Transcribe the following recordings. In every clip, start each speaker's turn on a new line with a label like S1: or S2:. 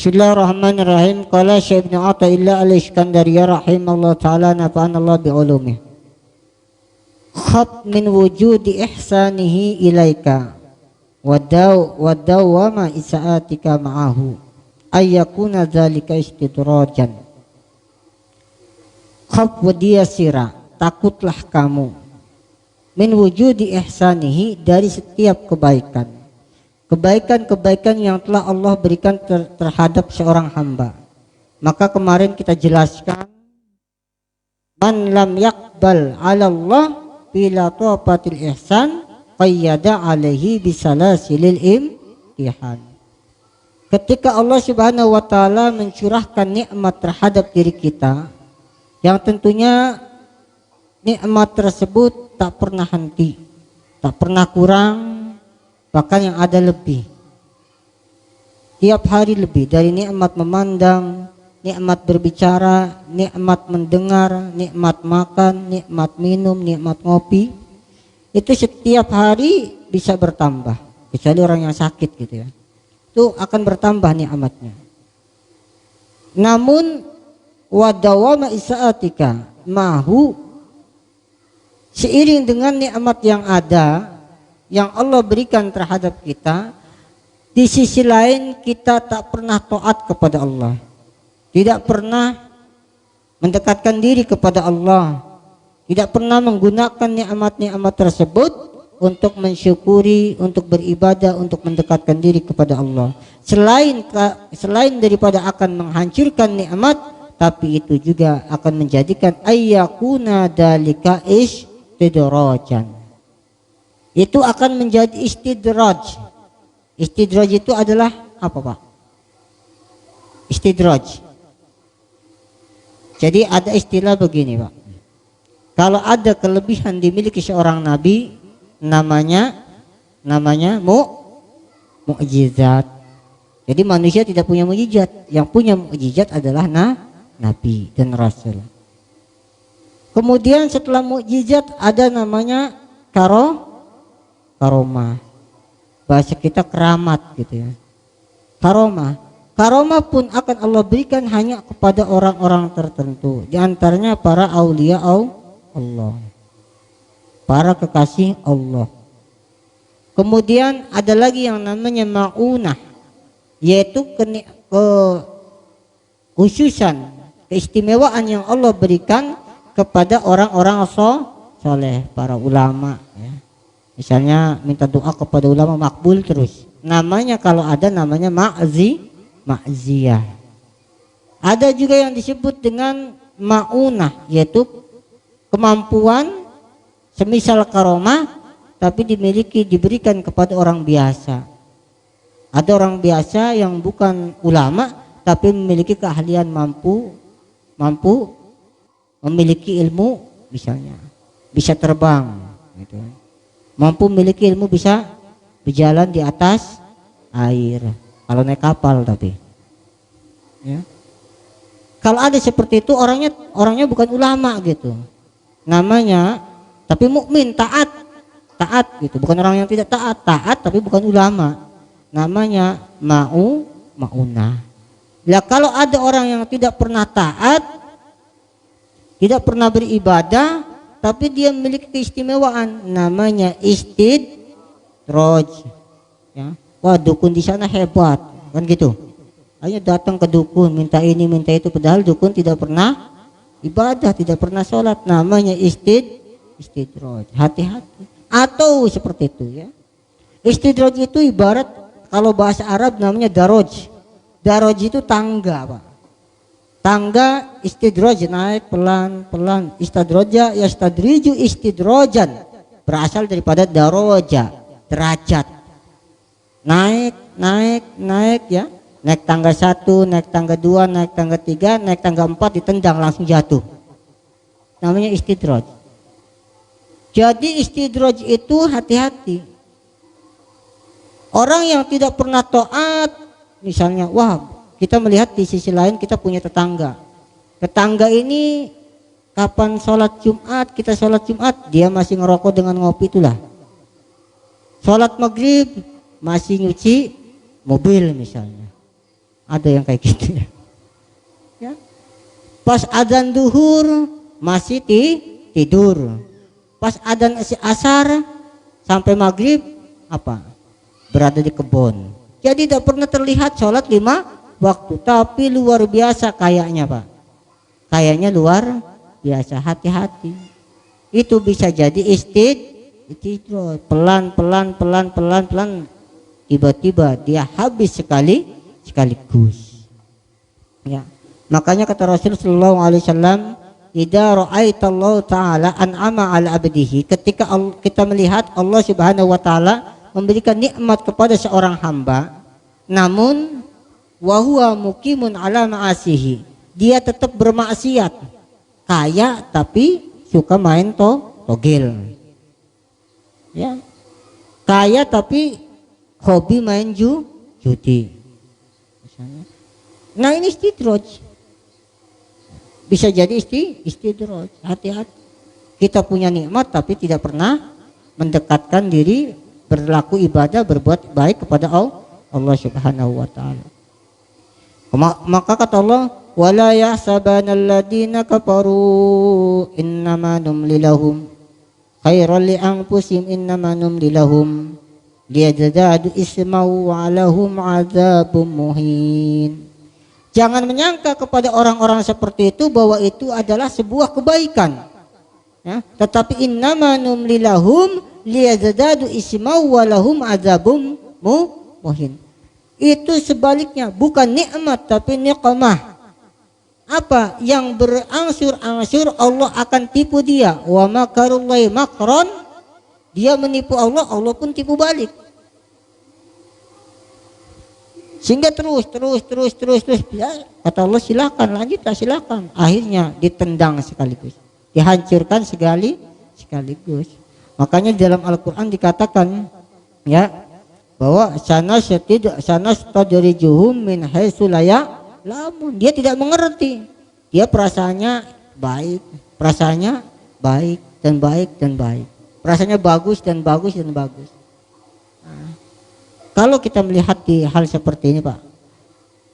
S1: Bismillahirrahmanirrahim. Qala Syekh Ibnu Athaillah Al-Iskandariyah rahimahullah ta'ala nafa'anallah bi'ulumih. Khab min wujudi ihsanihi ilaika wa dawama isa'atika ma'ahu ayyakuna dzalika istidrajan. Khab wa diyasira, takutlah kamu, min wujudi ihsanihi, dari setiap kebaikan. Kebaikan-kebaikan yang telah Allah berikan terhadap seorang hamba. Maka kemarin kita jelaskan, man lam yakbal ala Allah bila taufatil ihsan qayyada alaihi bisalasilil imtihan. Ketika Allah Subhanahu wa taala mencurahkan nikmat terhadap diri kita, yang tentunya nikmat tersebut tak pernah henti, tak pernah kurang, bahkan yang ada lebih. Tiap hari lebih, dari nikmat memandang, nikmat berbicara, nikmat mendengar, nikmat makan, nikmat minum, nikmat ngopi. Itu setiap hari bisa bertambah, kecuali orang yang sakit gitu ya. Itu akan bertambah nikmatnya. Namun wadawama isaatika mahu, seiring dengan nikmat yang ada yang Allah berikan terhadap kita, di sisi lain kita tak pernah taat kepada Allah, tidak pernah mendekatkan diri kepada Allah, tidak pernah menggunakan nikmat-nikmat tersebut untuk mensyukuri, untuk beribadah, untuk mendekatkan diri kepada Allah. Selain daripada akan menghancurkan nikmat, tapi itu juga akan menjadikan ayyakuna dalika istidrajan. Itu akan menjadi istidraj. Istidraj itu adalah apa, Pak? Istidraj. Jadi ada istilah begini, Pak. Kalau ada kelebihan dimiliki seorang nabi, namanya mukjizat. Jadi manusia tidak punya mukjizat. Yang punya mukjizat adalah nabi dan rasul. Kemudian setelah mukjizat ada namanya karomah, bahasa kita keramat gitu ya. Karomah pun akan Allah berikan hanya kepada orang-orang tertentu, di antaranya para aulia Allah, para kekasih Allah. Kemudian ada lagi yang namanya ma'unah, yaitu kekhususan, keistimewaan yang Allah berikan kepada orang-orang soleh, para ulama ya. Misalnya minta doa kepada ulama makbul terus. Namanya kalau ada namanya ma'ziyah. Ada juga yang disebut dengan ma'unah, yaitu kemampuan semisal karomah tapi diberikan kepada orang biasa. Ada orang biasa yang bukan ulama tapi memiliki keahlian, mampu memiliki ilmu, misalnya bisa terbang gitu. Mampu memiliki ilmu, bisa berjalan di atas air kalau naik kapal. Tapi ya, kalau ada seperti itu orangnya bukan ulama gitu namanya, tapi mukmin, taat gitu, bukan orang yang tidak taat tapi bukan ulama, namanya ma'unah. Lah kalau ada orang yang tidak pernah taat, tidak pernah beribadah, tapi dia memiliki keistimewaan, namanya istidraj ya. Wah, dukun di sana hebat kan gitu, hanya datang ke dukun minta ini minta itu, padahal dukun tidak pernah ibadah, tidak pernah sholat, namanya istidraj. Hati-hati. Atau seperti itu ya. Istidraj itu ibarat kalau bahasa Arab namanya daroj. Daroj itu tangga, Pak. Tangga, istidraj naik pelan-pelan. Istadroja yastadriju istidrojan, berasal daripada daroja, derajat. Naik ya. Naik tangga 1, naik tangga 2, naik tangga 3, naik tangga 4, ditendang langsung jatuh. Namanya istidraj. Jadi istidraj itu hati-hati. Orang yang tidak pernah taat, misalnya, wah, kita melihat di sisi lain kita punya tetangga. Tetangga ini kapan sholat Jumat, kita sholat Jumat, dia masih ngerokok dengan ngopi itulah. Sholat maghrib masih nyuci mobil misalnya. Ada yang kayak gitu ya. Ya. Pas adzan duhur masih tidur. Pas adzan asar sampai maghrib apa? Berada di kebun. Jadi tidak pernah terlihat sholat 5 waktu, tapi luar biasa kayaknya Pak. Kayaknya luar biasa, hati-hati. Itu bisa jadi istidroj. Pelan, tiba-tiba dia habis sekaligus. Ya. Makanya kata Rasul sallallahu alaihi wasallam, "Idza ra'aita Allah taala an'ama 'ala 'abdihi", ketika kita melihat Allah Subhanahu wa taala memberikan nikmat kepada seorang hamba, namun wa huwa muqimun 'ala ma'asihi, dia tetap bermaksiat. Kaya tapi suka main togel. Ya. Kaya tapi hobi main judi. Misalnya. Nah, ini istidroj. Bisa jadi istidroj. Hati-hati. Kita punya nikmat tapi tidak pernah mendekatkan diri berlaku ibadah, berbuat baik kepada Allah Subhanahu wa taala. Maka kata Allah, wala yahsabanal ladina kafaru innama numli lahum khairal li anfusihim innama numli lahum liyazdadu isma wa lahum adzabun muhin. Jangan menyangka kepada orang-orang seperti itu bahwa itu adalah sebuah kebaikan. Ya, tetapi innama numli lahum liyazdadu isma wa lahum adzabun muhin. Itu sebaliknya, bukan nikmat tapi niqmah. Apa yang berangsur-angsur Allah akan tipu dia. Wa makarullahi makron, dia menipu Allah, Allah pun tipu balik. Sehingga terus ya, kata Allah silakan lanjut, silakan. Akhirnya ditendang sekaligus, dihancurkan sekaligus. Makanya dalam Al-Quran dikatakan ya bahwa sanastadrijuhum min haitsu la ya'lamun. Dia tidak mengerti. Dia perasaannya baik dan baik. Perasaannya bagus. Nah, kalau kita melihat di hal seperti ini Pak,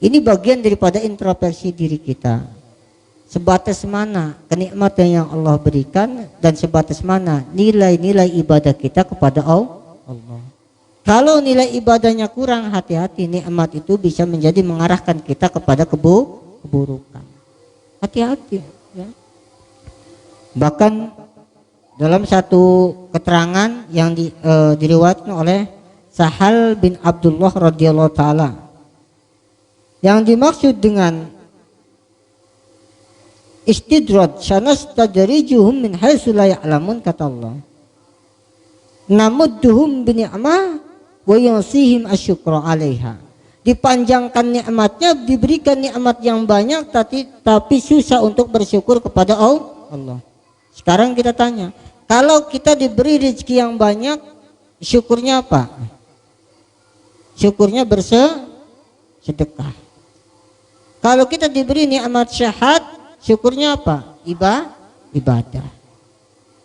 S1: ini bagian daripada introspeksi diri kita. Sebatas mana kenikmatan yang Allah berikan dan sebatas mana nilai-nilai ibadah kita kepada Allah. Kalau nilai ibadahnya kurang, hati-hati, nikmat itu bisa menjadi mengarahkan kita kepada keburukan. Hati-hati ya. Bahkan dalam satu keterangan yang diriwayatkan oleh Sahal bin Abdullah radhiyallahu taala, yang dimaksud dengan istidraj sanastadrijuhum min haitsu la ya'lamun, kata Allah, namudduhum bi ni'mah wa yusihim asyukra 'alaiha. Dipanjangkan nikmatnya, diberikan nikmat yang banyak tapi susah untuk bersyukur kepada Allah. Sekarang kita tanya, kalau kita diberi rezeki yang banyak, syukurnya apa? Syukurnya bersedekah. Kalau kita diberi nikmat sehat, syukurnya apa? Ibadah.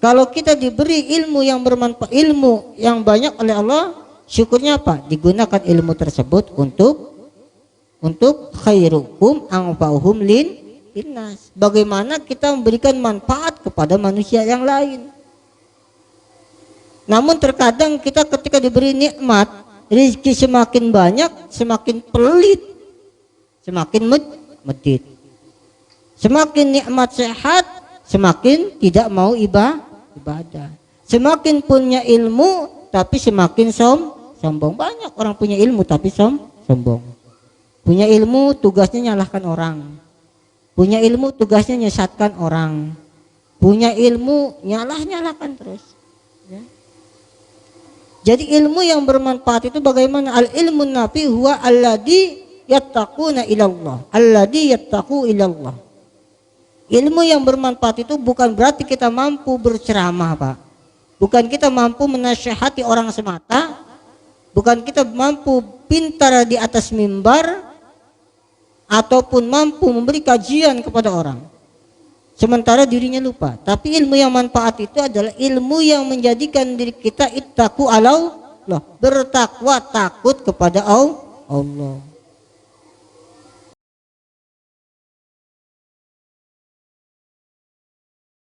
S1: Kalau kita diberi ilmu yang bermanfaat, ilmu yang banyak oleh Allah, syukurnya apa? Digunakan ilmu tersebut untuk khairukum anfa'uhum linnas. Bagaimana kita memberikan manfaat kepada manusia yang lain. Namun terkadang kita ketika diberi nikmat, rezeki semakin banyak, semakin pelit, semakin medit. Semakin nikmat sehat, semakin tidak mau ibadah. Semakin punya ilmu tapi semakin sombong. Banyak orang punya ilmu tapi sombong. Punya ilmu tugasnya nyalahkan orang. Punya ilmu tugasnya nyesatkan orang. Punya ilmu nyalahkan terus. Ya. Jadi ilmu yang bermanfaat itu bagaimana? Al ilmu nafi huwa alladhi yattaquna ilallah. Alladhi yattaqu ilallah. Ilmu yang bermanfaat itu bukan berarti kita mampu berceramah Pak. Bukan kita mampu menasihati orang semata. Bukan kita mampu pintar di atas mimbar. Ataupun mampu memberi kajian kepada orang. Sementara dirinya lupa. Tapi ilmu yang manfaat itu adalah ilmu yang menjadikan diri kita ittaqu Allah. Bertakwa, takut kepada Allah.